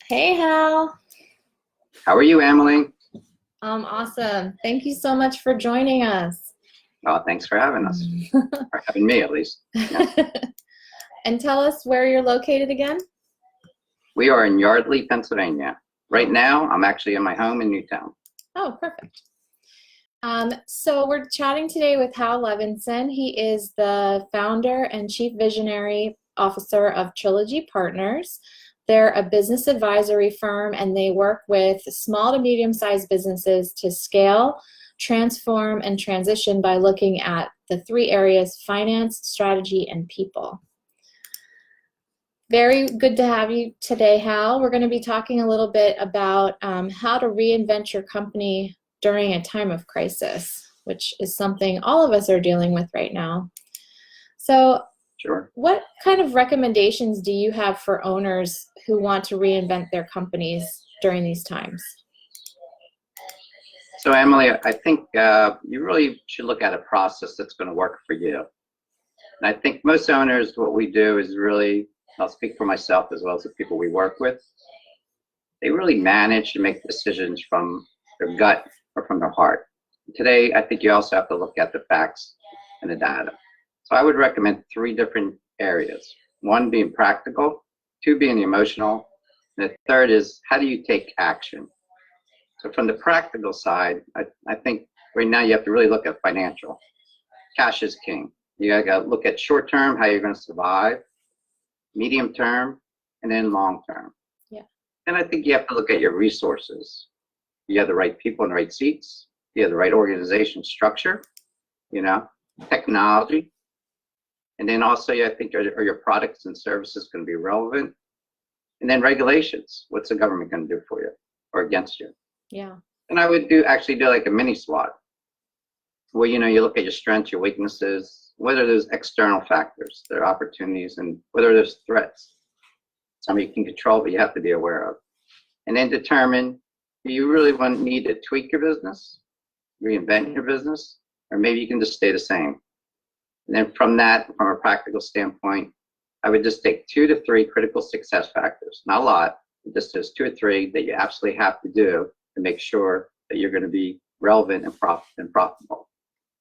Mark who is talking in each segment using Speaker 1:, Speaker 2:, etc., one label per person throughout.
Speaker 1: Hey, Hal.
Speaker 2: How are you, Emily?
Speaker 1: Awesome. Thank you so much for joining us.
Speaker 2: Oh, thanks for having us, or having me at least. Yeah.
Speaker 1: And tell us where you're located again.
Speaker 2: We are in Yardley, Pennsylvania. Right now, I'm actually in my home in Newtown.
Speaker 1: Oh, perfect. So we're chatting today with Hal Levenson. He is the founder and chief visionary officer of Trilogy Partners. They're a business advisory firm, and they work with small to medium-sized businesses to scale, transform, and transition by looking at the three areas: finance, strategy, and people. Very good to have you today, Hal. We're going to be talking a little bit about how to reinvent your company during a time of crisis, which is something all of us are dealing with right now. So,
Speaker 2: Sure.
Speaker 1: what kind of recommendations do you have for owners who want to reinvent their companies during these times?
Speaker 2: So, Emily, I think you really should look at a process that's going to work for you. And I think most owners, what we do is really, I'll speak for myself as well as the people we work with, they really manage to make decisions from their gut or from their heart. Today, I think you also have to look at the facts and the data. So I would recommend three different areas. One being practical, two being emotional, and the third is how do you take action? So from the practical side, I think right now you have to really look at financial. Cash is king. You got to look at short term, how you're going to survive, medium term, and then long term.
Speaker 1: Yeah.
Speaker 2: And I think you have to look at your resources. You have the right people in the right seats. You have the right organization structure, technology. And then also, I think, are your products and services going to be relevant? And then regulations. What's the government going to do for you or against you?
Speaker 1: Yeah.
Speaker 2: And I would actually do like a mini SWOT where, you look at your strengths, your weaknesses, whether there's external factors, there are opportunities, and whether there's threats. Some you can control, but you have to be aware of. And then determine, do you really need to tweak your business, reinvent your business, or maybe you can just stay the same. And then from that, from a practical standpoint, I would just take 2 to 3 critical success factors. Not a lot, just those 2 or 3 that you absolutely have to do to make sure that you're going to be relevant and profitable.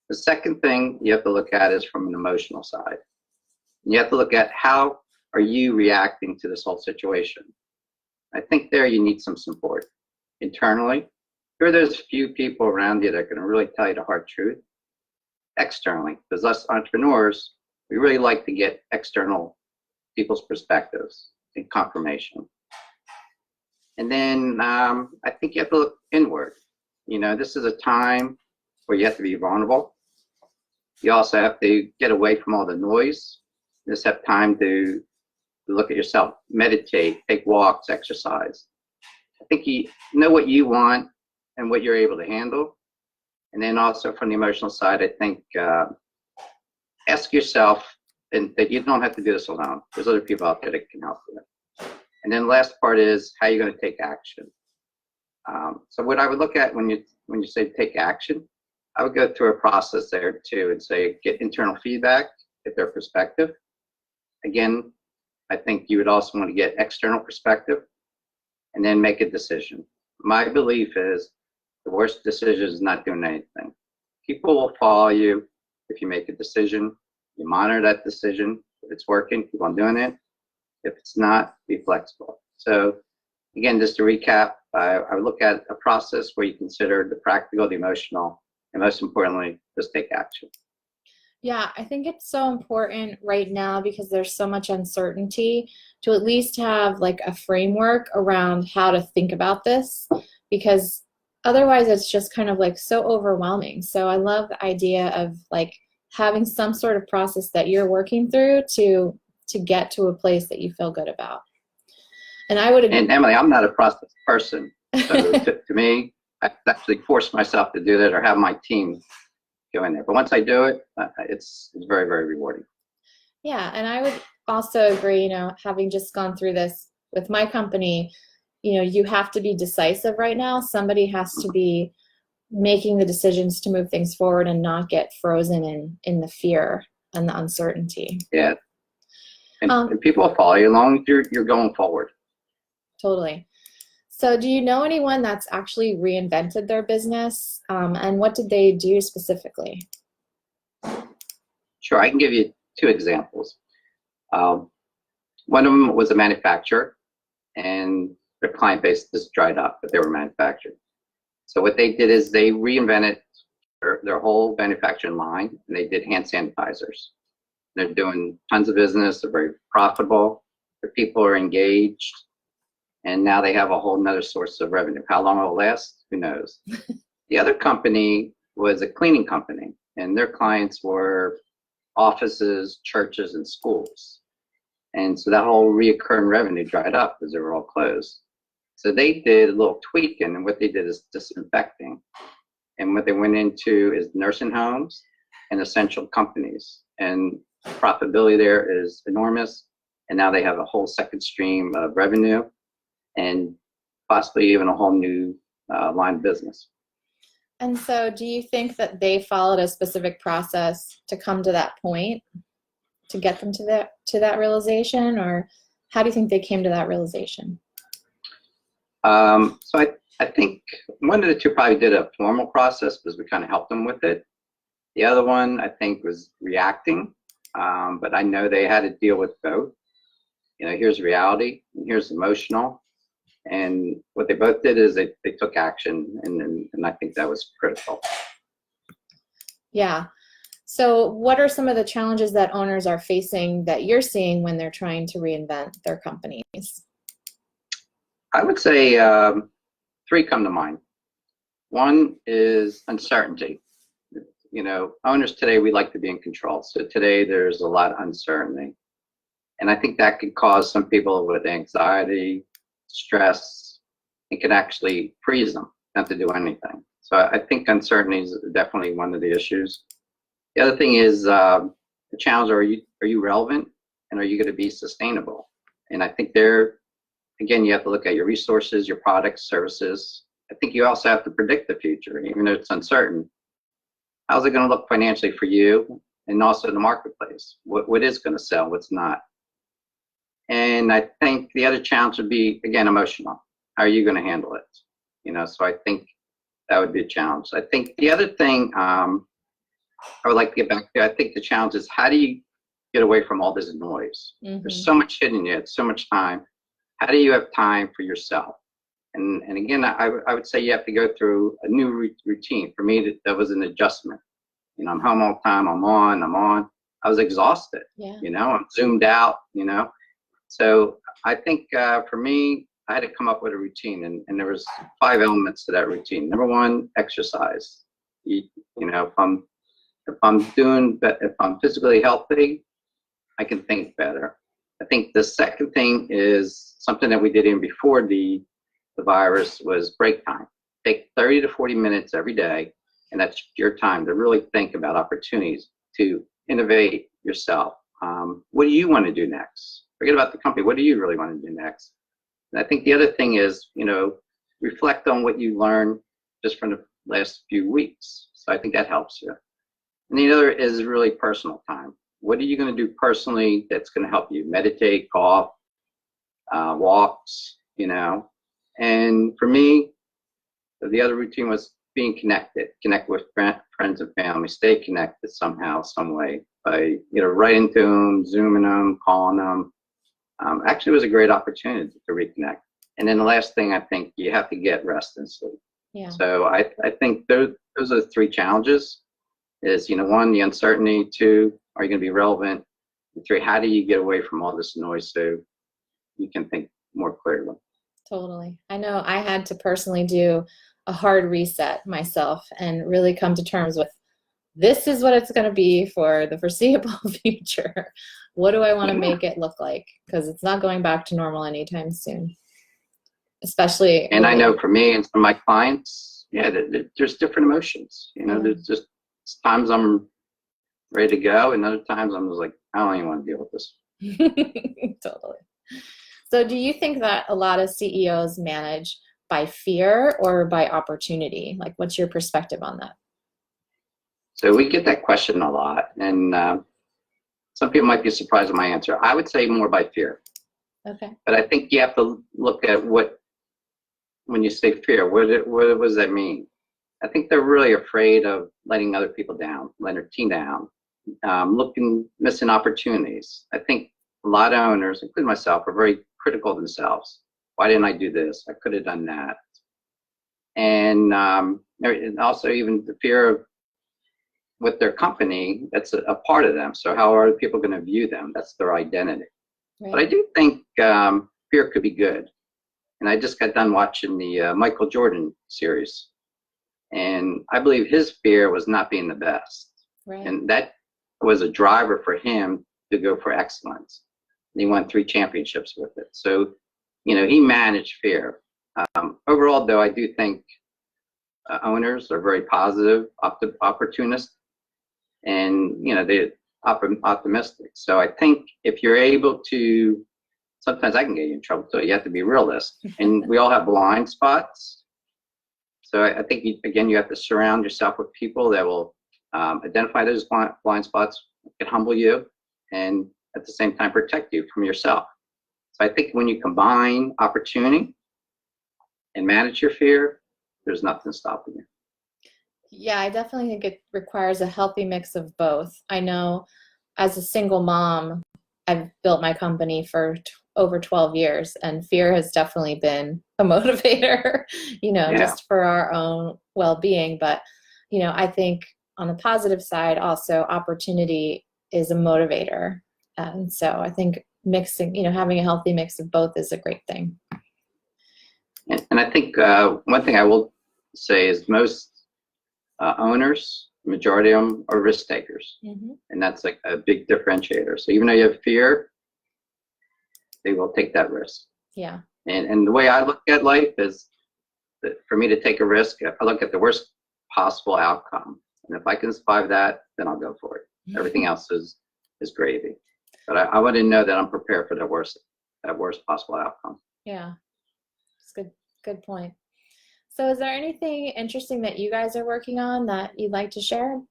Speaker 2: The second thing you have to look at is from an emotional side. You have to look at how are you reacting to this whole situation. I think there you need some support internally. Sure, there's few people around you that are going to really tell you the hard truth. Externally, because us entrepreneurs, we really like to get external people's perspectives and confirmation. And then I think you have to look inward. This is a time where you have to be vulnerable. You also have to get away from all the noise. You just have time to look at yourself, meditate, take walks, exercise. I think you know what you want and what you're able to handle. And then also from the emotional side, I think ask yourself, and that you don't have to do this alone. There's other people out there that can help you. And then the last part is how you're going to take action. So what I would look at when you say take action, I would go through a process there too and say get internal feedback, get their perspective. Again, I think you would also want to get external perspective and then make a decision. My belief is the worst decision is not doing anything. People will follow you if you make a decision. You monitor that decision. If it's working, keep on doing it. If it's not, be flexible. So again, just to recap, I would look at a process where you consider the practical, the emotional, and most importantly, just take action.
Speaker 1: Yeah, I think it's so important right now because there's so much uncertainty to at least have like a framework around how to think about this, because otherwise it's just kind of like so overwhelming. So I love the idea of like having some sort of process that you're working through to get to a place that you feel good about. And I would agree.
Speaker 2: And Emily, I'm not a process person. So to me, I actually force myself to do that or have my team go in there. But once I do it, it's very, very rewarding.
Speaker 1: Yeah, and I would also agree, having just gone through this with my company, you have to be decisive right now. Somebody has to be making the decisions to move things forward and not get frozen in the fear and the uncertainty.
Speaker 2: Yeah. And people will follow you along if you're going forward.
Speaker 1: Totally. So, do you know anyone that's actually reinvented their business? And what did they do specifically?
Speaker 2: Sure, I can give you two examples. Um, One of them was a manufacturer, and their client base just dried up, but they were manufactured. So what they did is they reinvented their whole manufacturing line, and they did hand sanitizers. They're doing tons of business. They're very profitable. Their people are engaged, and now they have a whole nother source of revenue. How long it'll last, who knows? The other company was a cleaning company, and their clients were offices, churches, and schools. And so that whole reoccurring revenue dried up because they were all closed. So they did a little tweaking, and what they did is disinfecting. And what they went into is nursing homes and essential companies. And profitability there is enormous. And now they have a whole second stream of revenue and possibly even a whole new line of business.
Speaker 1: And so, do you think that they followed a specific process to come to that point, to get them to that realization, or how do you think they came to that realization?
Speaker 2: So I think one of the two probably did a formal process because we kind of helped them with it. The other one I think was reacting, but I know they had to deal with both. You know, here's reality, and here's emotional. And what they both did is they took action, and I think that was critical.
Speaker 1: Yeah. So, what are some of the challenges that owners are facing that you're seeing when they're trying to reinvent their companies?
Speaker 2: I would say three come to mind. One is uncertainty. You know, owners today, we like to be in control. So today there's a lot of uncertainty. And I think that could cause some people with anxiety, stress. It could actually freeze them not to do anything. So I think uncertainty is definitely one of the issues. The other thing is the challenge: are you relevant, and are you going to be sustainable? And I think there, again, you have to look at your resources, your products, services. I think you also have to predict the future, even though it's uncertain. How's it going to look financially for you, and also in the marketplace? What is going to sell? What's not? And I think the other challenge would be, again, emotional. How are you going to handle it? You know, so I think that would be a challenge. I think the other thing I would like to get back to, I think the challenge is, how do you get away from all this noise?
Speaker 1: Mm-hmm.
Speaker 2: There's so much hidden yet, so much time. How do you have time for yourself? And again, I would say you have to go through a new routine. For me, that was an adjustment. You know, I'm home all the time. I'm on. I was exhausted.
Speaker 1: Yeah.
Speaker 2: You know, I'm zoomed out. You know, so I think for me, I had to come up with a routine, and there was 5 elements to that routine. Number one, exercise. You know, if I'm physically healthy, I can think better. I think the second thing is something that we did even before the virus was break time. Take 30 to 40 minutes every day, and that's your time to really think about opportunities to innovate yourself. What do you want to do next? Forget about the company. What do you really want to do next? And I think the other thing is, you know, reflect on what you learned just from the last few weeks. So I think that helps you. And the other is really personal time. What are you going to do personally that's going to help you? Meditate, golf, walks, you know. And for me, the other routine was being connected. Connect with friends and family. Stay connected somehow, some way. By, you know, writing to them, Zooming them, calling them. Actually, it was a great opportunity to reconnect. And then the last thing, I think you have to get rest and sleep.
Speaker 1: Yeah.
Speaker 2: So I think those are the 3 challenges. Is, you know, 1, the uncertainty. 2, are you going to be relevant? And 3, how do you get away from all this noise so you can think more clearly?
Speaker 1: Totally. I know I had to personally do a hard reset myself and really come to terms with, this is what it's going to be for the foreseeable future. What do I want to make it look like? Because it's not going back to normal anytime soon. Especially.
Speaker 2: And I know for me and some of my clients, yeah, there's different emotions. You know, there's just times I'm ready to go, and other times I'm just like, I don't even want to deal with this.
Speaker 1: Totally. So do you think that a lot of CEOs manage by fear or by opportunity? Like, what's your perspective on that?
Speaker 2: So we get that question a lot, and some people might be surprised at my answer. I would say more by fear.
Speaker 1: Okay.
Speaker 2: But I think you have to look at what when you say fear, what does that mean? I think they're really afraid of letting other people down, letting their team down, missing opportunities. I think a lot of owners, including myself, are very critical of themselves. Why didn't I do this? I could have done that. And also even the fear of with their company, that's a part of them. So how are people going to view them? That's their identity.
Speaker 1: Right.
Speaker 2: But I do think fear could be good. And I just got done watching the Michael Jordan series. And I believe his fear was not being the best.
Speaker 1: Right.
Speaker 2: And that was a driver for him to go for excellence. And he won 3 championships with it. So, he managed fear. Overall, though, I do think owners are very positive, opportunists, and, they're optimistic. So I think if you're able to, sometimes I can get you in trouble too. You have to be realist. And we all have blind spots. So I think, you have to surround yourself with people that will identify those blind spots, can humble you, and at the same time protect you from yourself. So I think when you combine opportunity and manage your fear, there's nothing stopping you.
Speaker 1: Yeah, I definitely think it requires a healthy mix of both. I know as a single mom, I've built my company for over 12 years, and fear has definitely been a motivator, just for our own well-being. But, I think on the positive side, also opportunity is a motivator. And so I think mixing, having a healthy mix of both is a great thing.
Speaker 2: And I think one thing I will say is most owners, majority of them are risk takers. Mm-hmm. And that's like a big differentiator. So even though you have fear, they will take that risk.
Speaker 1: Yeah.
Speaker 2: And the way I look at life is that for me to take a risk, I look at the worst possible outcome. And if I can survive that, then I'll go for it. Everything else is gravy. But I want to know that I'm prepared for that worst possible outcome.
Speaker 1: Yeah. It's good point. So is there anything interesting that you guys are working on that you'd like to share?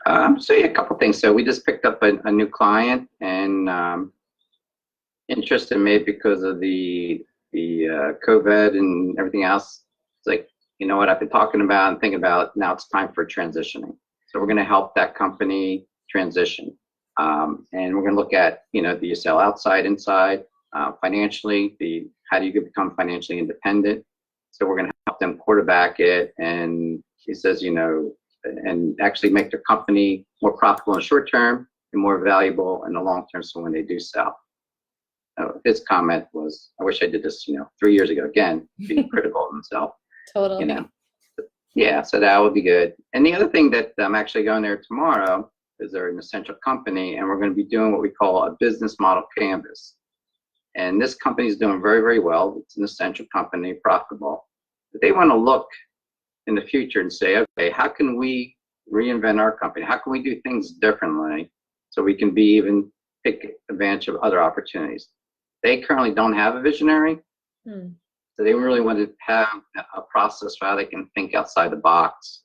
Speaker 2: So yeah, a couple things. So we just picked up a new client, and interest in me because of the COVID and everything else. It's like, you know what I've been talking about and thinking about, now it's time for transitioning. So we're going to help that company transition. And we're going to look at, do you sell outside, inside, financially, how do you become financially independent? So we're going to help them quarterback it. And he says, and actually make their company more profitable in the short term and more valuable in the long term. So when they do sell. His comment was, I wish I did this, 3 years ago. Again, being critical of himself.
Speaker 1: Totally.
Speaker 2: Yeah, so that would be good. And the other thing that I'm actually going there tomorrow is they're an essential company, and we're going to be doing what we call a business model canvas. And this company is doing very, very well. It's an essential company, profitable. But they want to look in the future and say, okay, how can we reinvent our company? How can we do things differently so we can even take advantage of other opportunities? They currently don't have a visionary. So they really want to have a process for how they can think outside the box,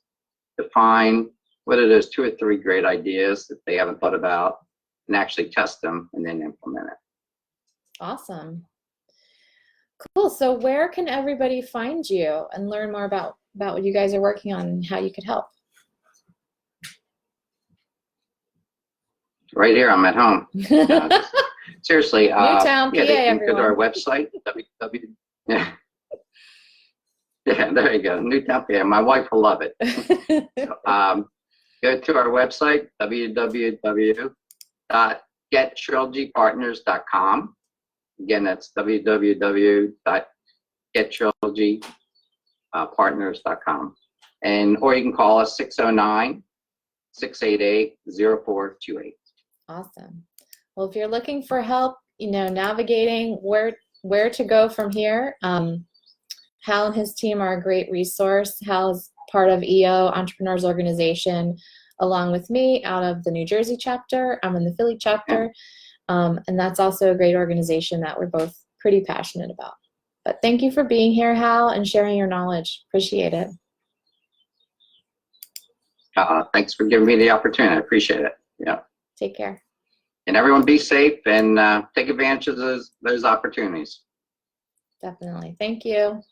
Speaker 2: define whether there's 2 or 3 great ideas that they haven't thought about, and actually test them and then implement it.
Speaker 1: Awesome. Cool. So where can everybody find you and learn more about what you guys are working on and how you could help?
Speaker 2: Right here, I'm at home. Seriously.
Speaker 1: Newtown, PA,
Speaker 2: they can
Speaker 1: everyone.
Speaker 2: go to our website, Yeah, there you go, Newtown, PA. My wife will love it. So, go to our website, www.gettrilogypartners.com. Again, that's www.gettrilogypartners.com. Or you can call us 609-688-0428.
Speaker 1: Awesome. Well, if you're looking for help, navigating where to go from here, Hal and his team are a great resource. Hal is part of EO Entrepreneurs Organization, along with me, out of the New Jersey chapter. I'm in the Philly chapter. And that's also a great organization that we're both pretty passionate about. But thank you for being here, Hal, and sharing your knowledge. Appreciate it.
Speaker 2: Thanks for giving me the opportunity. I appreciate it. Yeah.
Speaker 1: Take care.
Speaker 2: And everyone be safe and take advantage of those opportunities.
Speaker 1: Definitely. Thank you.